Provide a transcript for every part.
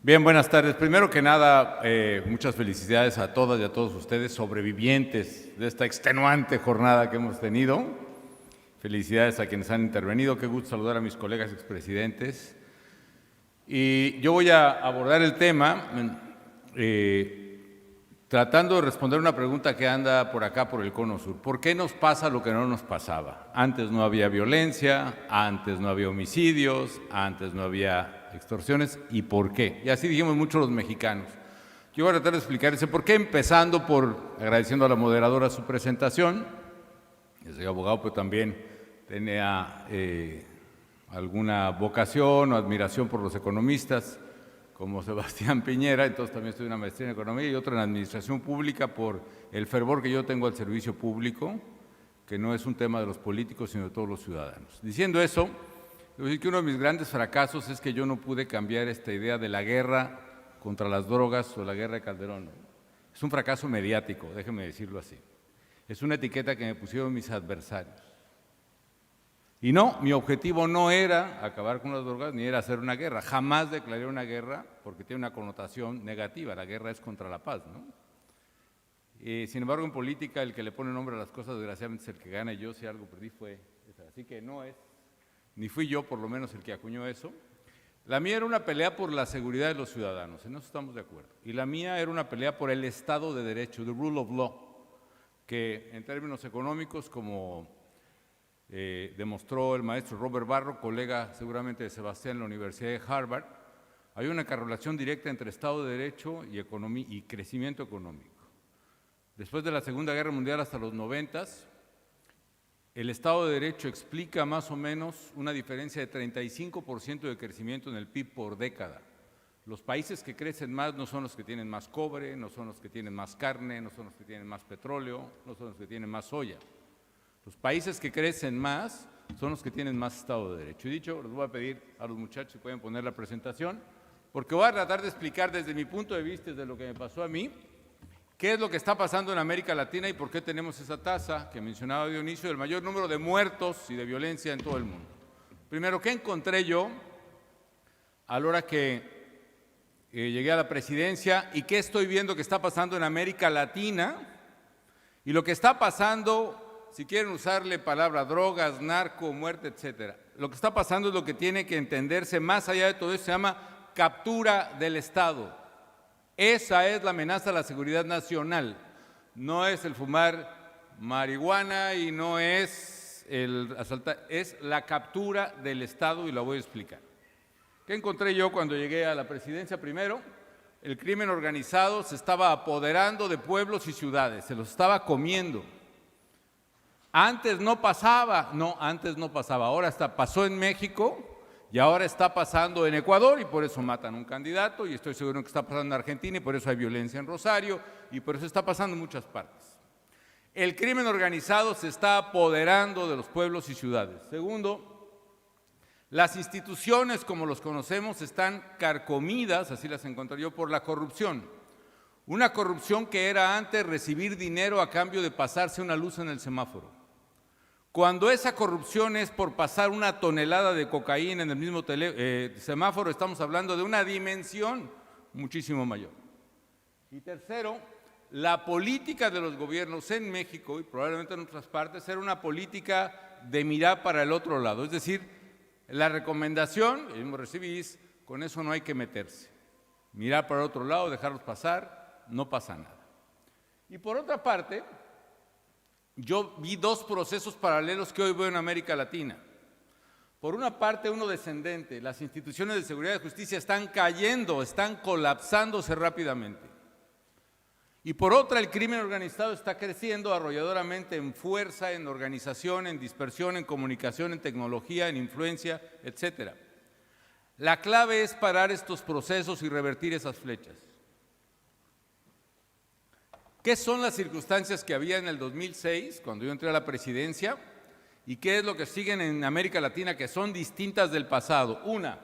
Bien, buenas tardes. Primero que nada, muchas felicidades a todas y a todos ustedes, sobrevivientes de esta extenuante jornada que hemos tenido. Felicidades a quienes han intervenido. Qué gusto saludar a mis colegas expresidentes. Y yo voy a abordar el tema tratando de responder una pregunta que anda por acá, por el Cono Sur. ¿Por qué nos pasa lo que no nos pasaba? Antes no había violencia, antes no había homicidios, antes no había extorsiones. ¿Y por qué? Y así dijimos muchos los mexicanos. Yo voy a tratar de explicar ese por qué, empezando por agradeciendo a la moderadora su presentación. Yo soy abogado, pero también tenía alguna vocación o admiración por los economistas, como Sebastián Piñera, entonces también estudié una maestría en Economía y otra en Administración Pública por el fervor que yo tengo al servicio público, que no es un tema de los políticos, sino de todos los ciudadanos. Diciendo eso, debo decir que uno de mis grandes fracasos es que yo no pude cambiar esta idea de la guerra contra las drogas o la guerra de Calderón. Es un fracaso mediático, déjenme decirlo así. Es una etiqueta que me pusieron mis adversarios. Y no, mi objetivo no era acabar con las drogas ni era hacer una guerra. Jamás declaré una guerra porque tiene una connotación negativa. La guerra es contra la paz, ¿no? Sin embargo, en política el que le pone nombre a las cosas desgraciadamente es el que gana, y yo si algo perdí fue esa. Así que no es, ni fui yo por lo menos el que acuñó eso. La mía era una pelea por la seguridad de los ciudadanos, en eso estamos de acuerdo. Y la mía era una pelea por el Estado de Derecho, the rule of law, que en términos económicos, como demostró el maestro Robert Barro, colega seguramente de Sebastián en la Universidad de Harvard, hay una correlación directa entre Estado de Derecho y economía y crecimiento económico. Después de la Segunda Guerra Mundial hasta los 90s, el Estado de Derecho explica más o menos una diferencia de 35% de crecimiento en el PIB por década. Los países que crecen más no son los que tienen más cobre, no son los que tienen más carne, no son los que tienen más petróleo, no son los que tienen más soya. Los países que crecen más son los que tienen más Estado de Derecho. Y dicho, les voy a pedir a los muchachos si pueden poner la presentación, porque voy a tratar de explicar desde mi punto de vista, desde lo que me pasó a mí, qué es lo que está pasando en América Latina y por qué tenemos esa tasa que mencionaba Dionisio, del mayor número de muertos y de violencia en todo el mundo. Primero, ¿qué encontré yo a la hora que llegué a la presidencia y qué estoy viendo que está pasando en América Latina? Y lo que está pasando, si quieren usarle palabra drogas, narco, muerte, etcétera, lo que está pasando es lo que tiene que entenderse más allá de todo eso, se llama captura del Estado. Esa es la amenaza a la seguridad nacional. No es el fumar marihuana y no es el asaltar, es la captura del Estado y la voy a explicar. ¿Qué encontré yo cuando llegué a la presidencia? Primero, el crimen organizado se estaba apoderando de pueblos y ciudades, se los estaba comiendo. Antes no pasaba, ahora pasó en México y ahora está pasando en Ecuador y por eso matan a un candidato y estoy seguro que está pasando en Argentina y por eso hay violencia en Rosario y por eso está pasando en muchas partes. El crimen organizado se está apoderando de los pueblos y ciudades. Segundo, las instituciones como los conocemos están carcomidas, así las encontré yo, por la corrupción. Una corrupción que era antes recibir dinero a cambio de pasarse una luz en el semáforo. Cuando esa corrupción es por pasar una tonelada de cocaína en el mismo semáforo, estamos hablando de una dimensión muchísimo mayor. Y tercero, la política de los gobiernos en México y probablemente en otras partes era una política de mirar para el otro lado. Es decir, la recomendación, el mismo recibís, con eso no hay que meterse. Mirar para el otro lado, dejarlos pasar, no pasa nada. Y por otra parte, yo vi dos procesos paralelos que hoy veo en América Latina. Por una parte, uno descendente. Las instituciones de seguridad y justicia están cayendo, están colapsándose rápidamente. Y por otra, el crimen organizado está creciendo arrolladoramente en fuerza, en organización, en dispersión, en comunicación, en tecnología, en influencia, etc. La clave es parar estos procesos y revertir esas flechas. ¿Qué son las circunstancias que había en el 2006, cuando yo entré a la presidencia? ¿Y qué es lo que siguen en América Latina que son distintas del pasado? Una,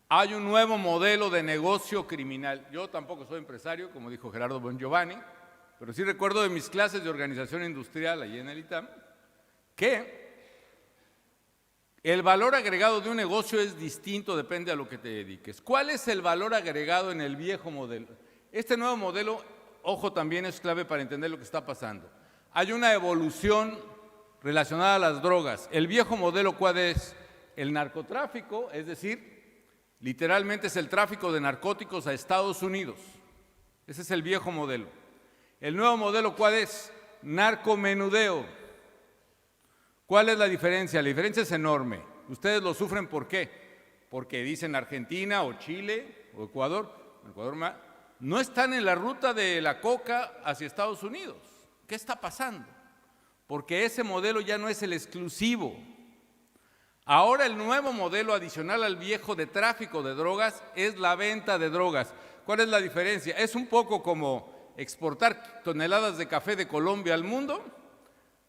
hay un nuevo modelo de negocio criminal. Yo tampoco soy empresario, como dijo Gerardo Bongiovanni, pero sí recuerdo de mis clases de organización industrial allí en el ITAM, que El valor agregado de un negocio es distinto, depende a lo que te dediques. ¿Cuál es el valor agregado en el viejo modelo? Este nuevo modelo, ojo, también es clave para entender lo que está pasando. Hay una evolución relacionada a las drogas. El viejo modelo, ¿cuál es? El narcotráfico, es decir, literalmente es el tráfico de narcóticos a Estados Unidos. Ese es el viejo modelo. El nuevo modelo, ¿cuál es? Narcomenudeo. ¿Cuál es la diferencia? La diferencia es enorme. Ustedes lo sufren, ¿por qué? Porque dicen Argentina o Chile o Ecuador no están en la ruta de la coca hacia Estados Unidos. ¿Qué está pasando? Porque ese modelo ya no es el exclusivo. Ahora el nuevo modelo adicional al viejo de tráfico de drogas es la venta de drogas. ¿Cuál es la diferencia? Es un poco como exportar toneladas de café de Colombia al mundo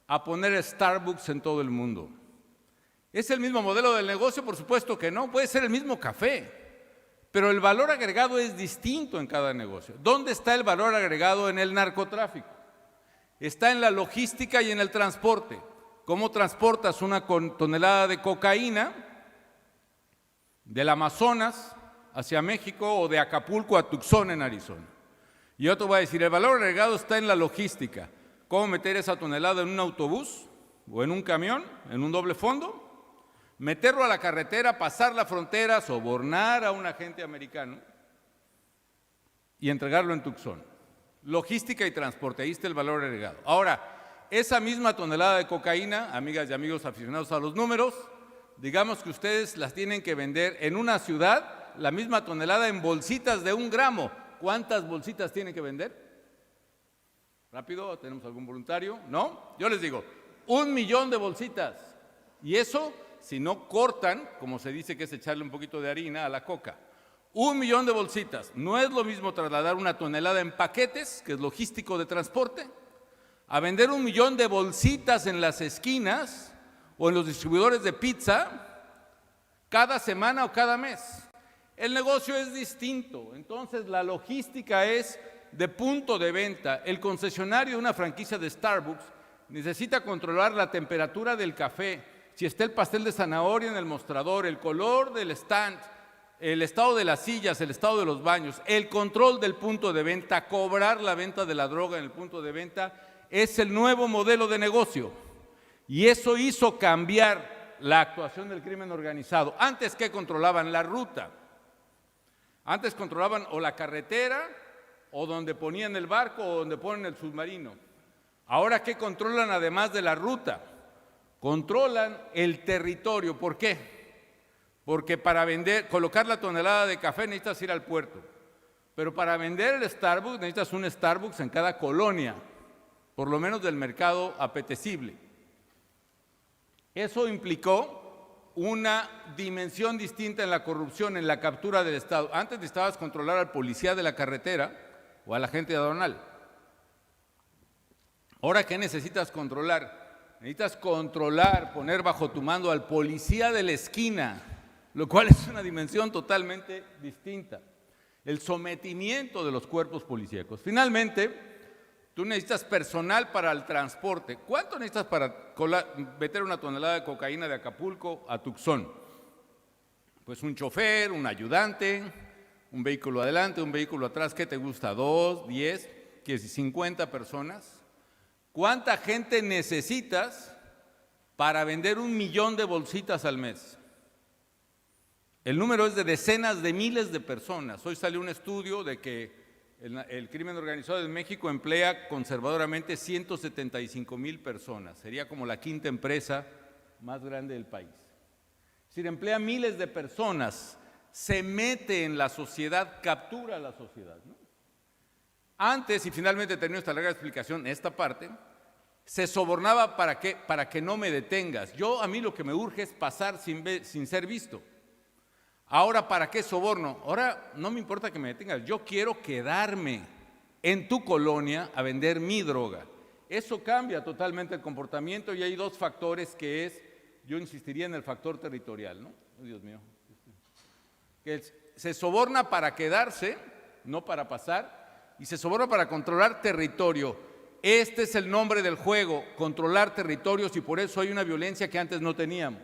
a poner Starbucks en todo el mundo. ¿Es el mismo modelo del negocio? Por supuesto que no, puede ser el mismo café, pero el valor agregado es distinto en cada negocio. ¿Dónde está el valor agregado en el narcotráfico? Está en la logística y en el transporte. ¿Cómo transportas una tonelada de cocaína del Amazonas hacia México o de Acapulco a Tucson en Arizona? Y yo te voy a decir, el valor agregado está en la logística. ¿Cómo meter esa tonelada en un autobús o en un camión, en un doble fondo? Meterlo a la carretera, pasar la frontera, sobornar a un agente americano y entregarlo en Tucson. Logística y transporte, ahí está el valor agregado. Ahora, esa misma tonelada de cocaína, amigas y amigos aficionados a los números, digamos que ustedes las tienen que vender en una ciudad, la misma tonelada en bolsitas de 1 gramo. ¿Cuántas bolsitas tienen que vender? Rápido, ¿tenemos algún voluntario? ¿No? Yo les digo, 1 millón de bolsitas. Y eso, si no cortan, como se dice que es echarle un poquito de harina a la coca. 1 millón de bolsitas. No es lo mismo trasladar una tonelada en paquetes, que es logístico de transporte, a vender 1 millón de bolsitas en las esquinas o en los distribuidores de pizza cada semana o cada mes. El negocio es distinto. Entonces, la logística es de punto de venta. El concesionario de una franquicia de Starbucks necesita controlar la temperatura del café, si está el pastel de zanahoria en el mostrador, el color del stand, el estado de las sillas, el estado de los baños, el control del punto de venta, cobrar la venta de la droga en el punto de venta, es el nuevo modelo de negocio. Y eso hizo cambiar la actuación del crimen organizado. Antes, ¿qué controlaban? La ruta. Antes controlaban o la carretera, o donde ponían el barco, o donde ponen el submarino. Ahora, ¿qué controlan además de la ruta? Controlan el territorio. ¿Por qué? Porque para colocar la tonelada de café necesitas ir al puerto. Pero para vender el Starbucks necesitas un Starbucks en cada colonia, por lo menos del mercado apetecible. Eso implicó una dimensión distinta en la corrupción, en la captura del Estado. Antes necesitabas controlar al policía de la carretera o al agente aduanal. Ahora, ¿qué necesitas controlar? Necesitas controlar, poner bajo tu mando al policía de la esquina, lo cual es una dimensión totalmente distinta. El sometimiento de los cuerpos policíacos. Finalmente, tú necesitas personal para el transporte. ¿Cuánto necesitas para meter una tonelada de cocaína de Acapulco a Tucson? Pues un chofer, un ayudante, un vehículo adelante, un vehículo atrás. ¿Qué te gusta? ¿2, 10, 50 personas? ¿Cuánta gente necesitas para vender 1 millón de bolsitas al mes? El número es de decenas de miles de personas. Hoy salió un estudio de que el crimen organizado de México emplea conservadoramente 175,000 personas. Sería como la 5ª empresa más grande del país. Es decir, emplea miles de personas, se mete en la sociedad, captura a la sociedad, ¿no? Antes, y finalmente termino esta larga explicación, esta parte, se sobornaba ¿para qué? Para que no me detengas. A mí lo que me urge es pasar sin ser visto. Ahora, ¿para qué soborno? Ahora no me importa que me detengas, yo quiero quedarme en tu colonia a vender mi droga. Eso cambia totalmente el comportamiento y hay 2 factores que yo insistiría en el factor territorial, ¿no? Oh, Dios mío. Que se soborna para quedarse, no para pasar, y se soborna para controlar territorio. Este es el nombre del juego, controlar territorios, y por eso hay una violencia que antes no teníamos.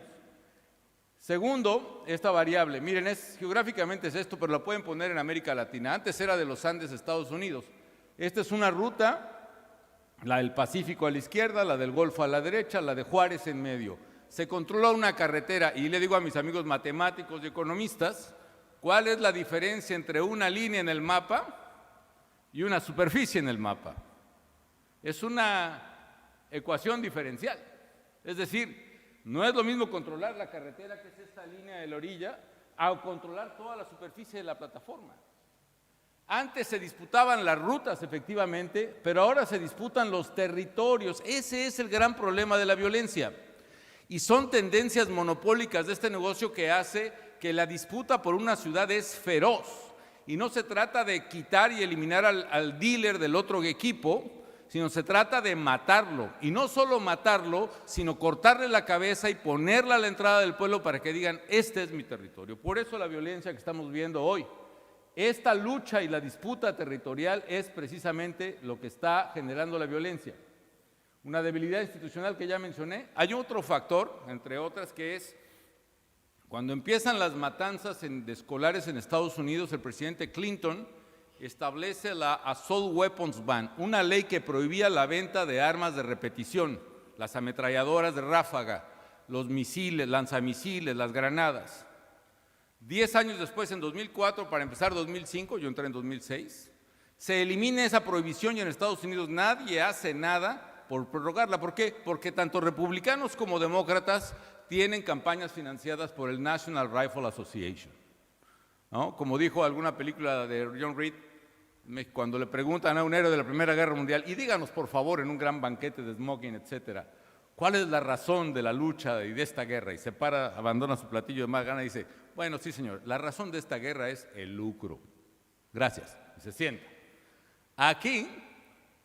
Segundo, esta variable, miren, geográficamente es esto, pero la pueden poner en América Latina. Antes era de los Andes, Estados Unidos. Esta es una ruta, la del Pacífico a la izquierda, la del Golfo a la derecha, la de Juárez en medio. Se controla una carretera y le digo a mis amigos matemáticos y economistas, ¿cuál es la diferencia entre una línea en el mapa y una superficie en el mapa? Es una ecuación diferencial. Es decir, no es lo mismo controlar la carretera, que es esta línea de la orilla, a controlar toda la superficie de la plataforma. Antes se disputaban las rutas, efectivamente, pero ahora se disputan los territorios. Ese es el gran problema de la violencia. Y son tendencias monopólicas de este negocio que hace que la disputa por una ciudad es feroz. Y no se trata de quitar y eliminar al dealer del otro equipo, sino se trata de matarlo. Y no solo matarlo, sino cortarle la cabeza y ponerla a la entrada del pueblo para que digan, este es mi territorio. Por eso la violencia que estamos viendo hoy. Esta lucha y la disputa territorial es precisamente lo que está generando la violencia. Una debilidad institucional que ya mencioné. Hay otro factor, entre otras, que es cuando empiezan las matanzas de escolares en Estados Unidos, el presidente Clinton establece la Assault Weapons Ban, una ley que prohibía la venta de armas de repetición, las ametralladoras de ráfaga, los misiles, lanzamisiles, las granadas. 10 años después, en 2004, para empezar 2005, yo entré en 2006, se elimina esa prohibición y en Estados Unidos nadie hace nada por prorrogarla. ¿Por qué? Porque tanto republicanos como demócratas tienen campañas financiadas por el National Rifle Association, ¿no? Como dijo alguna película de John Reed, cuando le preguntan a un héroe de la Primera Guerra Mundial, y díganos por favor en un gran banquete de smoking, etcétera, ¿cuál es la razón de la lucha y de esta guerra? Y se para, abandona su platillo de más gana y dice, bueno, sí señor, la razón de esta guerra es el lucro. Gracias, y se sienta. Aquí,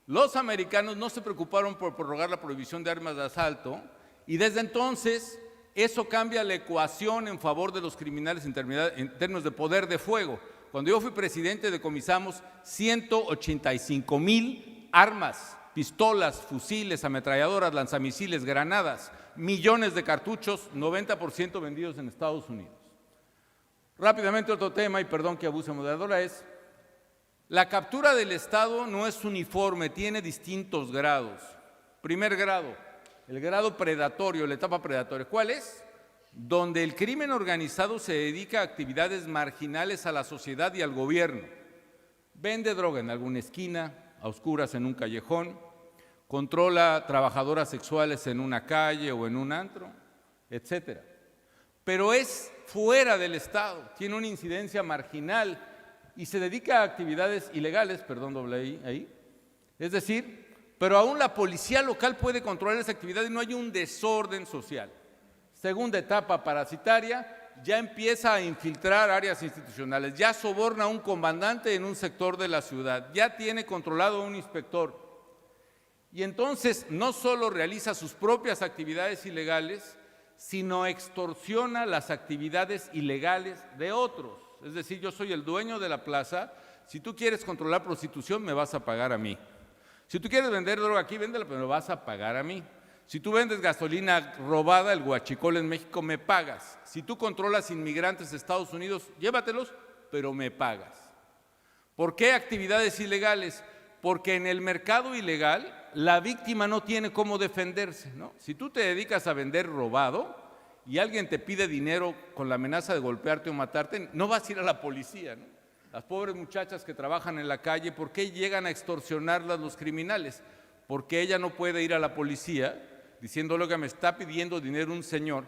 los americanos no se preocuparon por prorrogar la prohibición de armas de asalto y desde entonces eso cambia la ecuación en favor de los criminales en términos de poder de fuego. Cuando yo fui presidente, decomisamos 185,000 armas, pistolas, fusiles, ametralladoras, lanzamisiles, granadas, millones de cartuchos, 90% vendidos en Estados Unidos. Rápidamente otro tema, y perdón que abuse moderadora, es la captura del Estado no es uniforme, tiene distintos grados. Primer grado, el grado predatorio, la etapa predatoria. ¿Cuál es? Donde el crimen organizado se dedica a actividades marginales a la sociedad y al gobierno. Vende droga en alguna esquina, a oscuras en un callejón, controla trabajadoras sexuales en una calle o en un antro, etcétera. Pero es fuera del Estado, tiene una incidencia marginal y se dedica a actividades ilegales, perdón, doble ahí, es decir, pero aún la policía local puede controlar esa actividad y no hay un desorden social. Segunda etapa parasitaria, ya empieza a infiltrar áreas institucionales, ya soborna a un comandante en un sector de la ciudad, ya tiene controlado a un inspector. Y entonces no solo realiza sus propias actividades ilegales, sino extorsiona las actividades ilegales de otros. Es decir, yo soy el dueño de la plaza, si tú quieres controlar prostitución me vas a pagar a mí. Si tú quieres vender droga aquí, véndela, pero me vas a pagar a mí. Si tú vendes gasolina robada, el huachicol en México, me pagas. Si tú controlas inmigrantes de Estados Unidos, llévatelos, pero me pagas. ¿Por qué actividades ilegales? Porque en el mercado ilegal la víctima no tiene cómo defenderse, ¿no? Si tú te dedicas a vender robado y alguien te pide dinero con la amenaza de golpearte o matarte, no vas a ir a la policía, ¿no? Las pobres muchachas que trabajan en la calle, ¿por qué llegan a extorsionarlas los criminales? Porque ella no puede ir a la policía diciéndole que me está pidiendo dinero un señor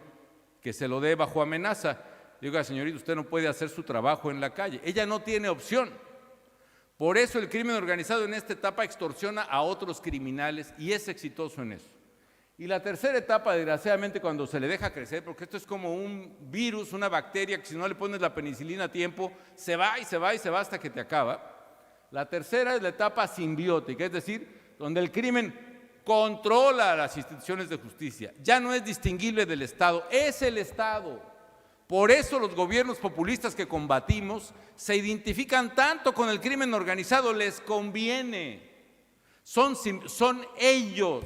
que se lo dé bajo amenaza. Digo, señorita, usted no puede hacer su trabajo en la calle. Ella no tiene opción. Por eso el crimen organizado en esta etapa extorsiona a otros criminales y es exitoso en eso. Y la tercera etapa, desgraciadamente, cuando se le deja crecer, porque esto es como un virus, una bacteria, que si no le pones la penicilina a tiempo, se va y se va y se va hasta que te acaba. La tercera es la etapa simbiótica, es decir, donde el crimen controla las instituciones de justicia. Ya no es distinguible del Estado, es el Estado. Por eso los gobiernos populistas que combatimos se identifican tanto con el crimen organizado, les conviene. Son ellos.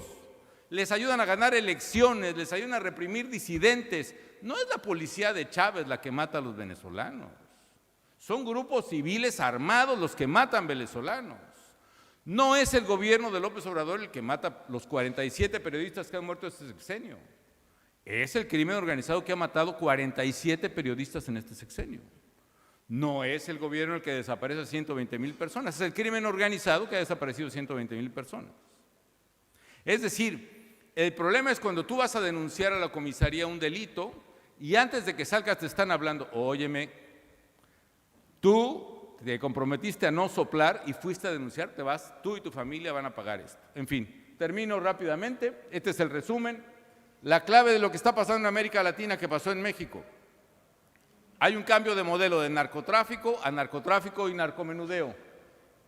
Les ayudan a ganar elecciones, les ayudan a reprimir disidentes, no es la policía de Chávez la que mata a los venezolanos. Son grupos civiles armados los que matan venezolanos. No es el gobierno de López Obrador el que mata los 47 periodistas que han muerto este sexenio. Es el crimen organizado que ha matado 47 periodistas en este sexenio. No es el gobierno el que desaparece a 120,000 personas, es el crimen organizado que ha desaparecido 120,000 personas. Es decir, el problema es cuando tú vas a denunciar a la comisaría un delito y antes de que salgas te están hablando, óyeme, tú te comprometiste a no soplar y fuiste a denunciar, te vas, tú y tu familia van a pagar esto. En fin, termino rápidamente, este es el resumen. La clave de lo que está pasando en América Latina que pasó en México. Hay un cambio de modelo de narcotráfico a narcotráfico y narcomenudeo.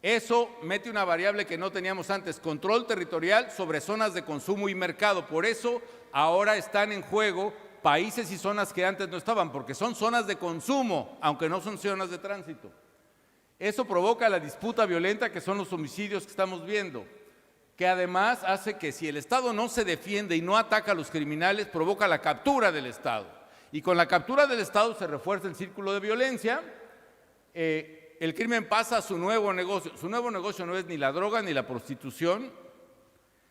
Eso mete una variable que no teníamos antes, control territorial sobre zonas de consumo y mercado. Por eso ahora están en juego países y zonas que antes no estaban, porque son zonas de consumo, aunque no son zonas de tránsito. Eso provoca la disputa violenta que son los homicidios que estamos viendo, que además hace que si el Estado no se defiende y no ataca a los criminales, provoca la captura del Estado. Y con la captura del Estado se refuerza el círculo de violencia, el crimen pasa a su nuevo negocio. Su nuevo negocio no es ni la droga ni la prostitución,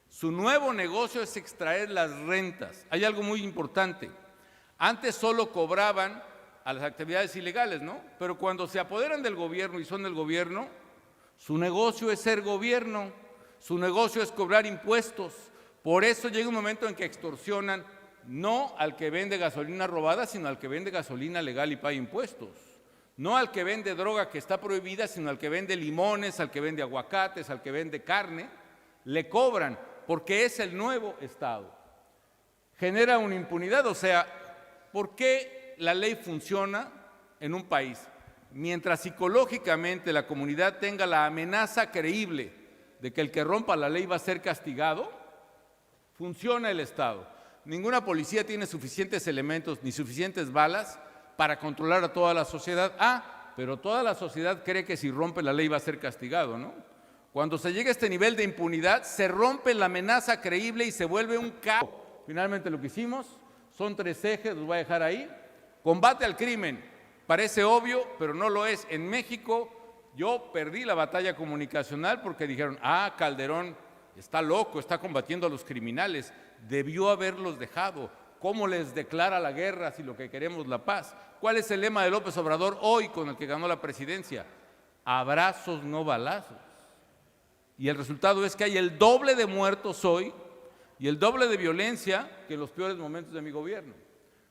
su nuevo negocio es extraer las rentas. Hay algo muy importante, antes solo cobraban a las actividades ilegales, ¿no? Pero cuando se apoderan del gobierno y son del gobierno, su negocio es ser gobierno, su negocio es cobrar impuestos. Por eso llega un momento en que extorsionan no al que vende gasolina robada, sino al que vende gasolina legal y paga impuestos. No al que vende droga que está prohibida, sino al que vende limones, al que vende aguacates, al que vende carne. Le cobran porque es el nuevo Estado. Genera una impunidad, o sea, ¿por qué la ley funciona en un país? Mientras psicológicamente la comunidad tenga la amenaza creíble de que el que rompa la ley va a ser castigado, funciona el Estado. Ninguna policía tiene suficientes elementos ni suficientes balas para controlar a toda la sociedad. Pero toda la sociedad cree que si rompe la ley va a ser castigado, ¿no? Cuando se llega a este nivel de impunidad, se rompe la amenaza creíble y se vuelve un caos. Finalmente lo que hicimos son 3 ejes, los voy a dejar ahí. Combate al crimen, parece obvio, pero no lo es. En México yo perdí la batalla comunicacional porque dijeron, Calderón está loco, está combatiendo a los criminales, debió haberlos dejado. ¿Cómo les declara la guerra si lo que queremos es la paz? ¿Cuál es el lema de López Obrador hoy con el que ganó la presidencia? Abrazos, no balazos. Y el resultado es que hay el doble de muertos hoy y el doble de violencia que en los peores momentos de mi gobierno.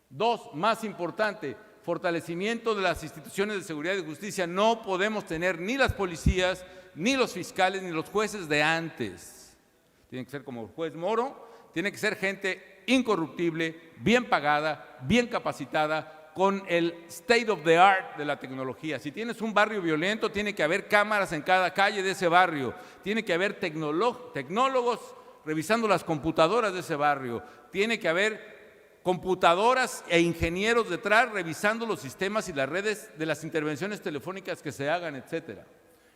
2, más importante, fortalecimiento de las instituciones de seguridad y justicia. No podemos tener ni las policías, ni los fiscales, ni los jueces de antes. Tienen que ser como el juez Moro, tiene que ser gente incorruptible, bien pagada, bien capacitada, con el state of the art de la tecnología. Si tienes un barrio violento, tiene que haber cámaras en cada calle de ese barrio, tiene que haber tecnólogos revisando las computadoras de ese barrio, tiene que haber computadoras e ingenieros detrás revisando los sistemas y las redes de las intervenciones telefónicas que se hagan, etcétera.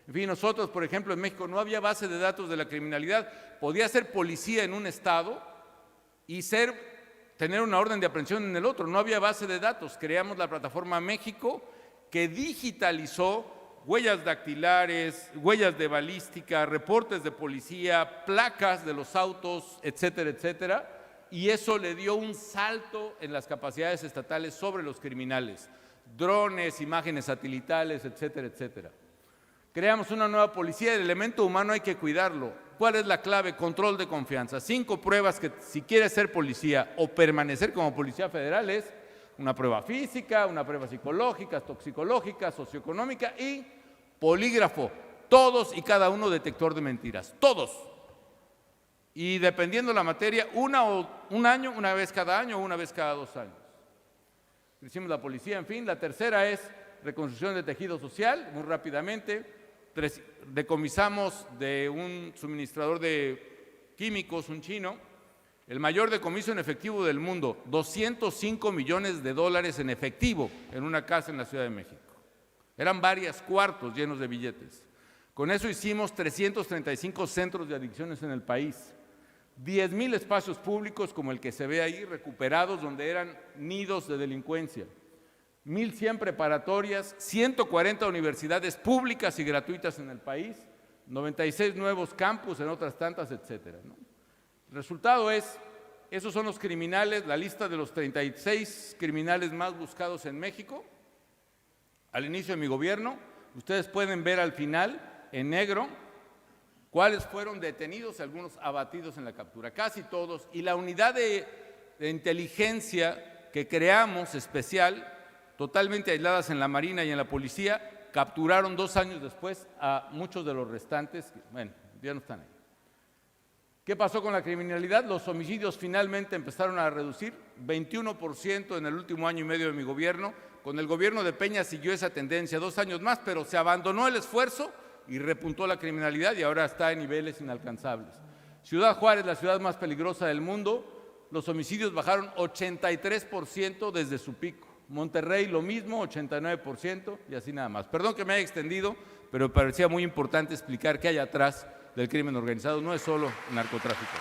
En fin, nosotros, por ejemplo, en México no había base de datos de la criminalidad. Podía ser policía en un estado y tener una orden de aprehensión en el otro. No había base de datos. Creamos la plataforma México que digitalizó huellas dactilares, huellas de balística, reportes de policía, placas de los autos, etcétera, etcétera. Y eso le dio un salto en las capacidades estatales sobre los criminales. Drones, imágenes satelitales, etcétera, etcétera. Creamos una nueva policía, el elemento humano hay que cuidarlo. ¿Cuál es la clave? Control de confianza. 5 pruebas que si quieres ser policía o permanecer como policía federal es una prueba física, una prueba psicológica, toxicológica, socioeconómica y polígrafo. Todos y cada uno detector de mentiras, todos. Y dependiendo de la materia, un año, una vez cada año o una vez cada 2 años. Hicimos la policía, en fin. La tercera es reconstrucción de tejido social, muy rápidamente. Decomisamos de un suministrador de químicos, un chino, el mayor decomiso en efectivo del mundo, $205 millones en efectivo en una casa en la Ciudad de México. Eran varios cuartos llenos de billetes. Con eso hicimos 335 centros de adicciones en el país. 10,000 espacios públicos como el que se ve ahí recuperados donde eran nidos de delincuencia, 1,100 preparatorias, 140 universidades públicas y gratuitas en el país, 96 nuevos campus en otras tantas, etcétera, ¿no? El resultado es, esos son los criminales, la lista de los 36 criminales más buscados en México. Al inicio de mi gobierno, ustedes pueden ver al final, en negro, cuáles fueron detenidos y algunos abatidos en la captura, casi todos. Y la unidad de inteligencia que creamos especial, totalmente aisladas en la Marina y en la Policía, capturaron 2 años después a muchos de los restantes, bueno, ya no están ahí. ¿Qué pasó con la criminalidad? Los homicidios finalmente empezaron a reducir, 21% en el último año y medio de mi gobierno. Con el gobierno de Peña siguió esa tendencia 2 años más, pero se abandonó el esfuerzo y repuntó la criminalidad y ahora está en niveles inalcanzables. Ciudad Juárez, la ciudad más peligrosa del mundo, los homicidios bajaron 83% desde su pico. Monterrey lo mismo, 89% y así nada más. Perdón que me haya extendido, pero me parecía muy importante explicar qué hay atrás del crimen organizado, no es solo narcotráfico.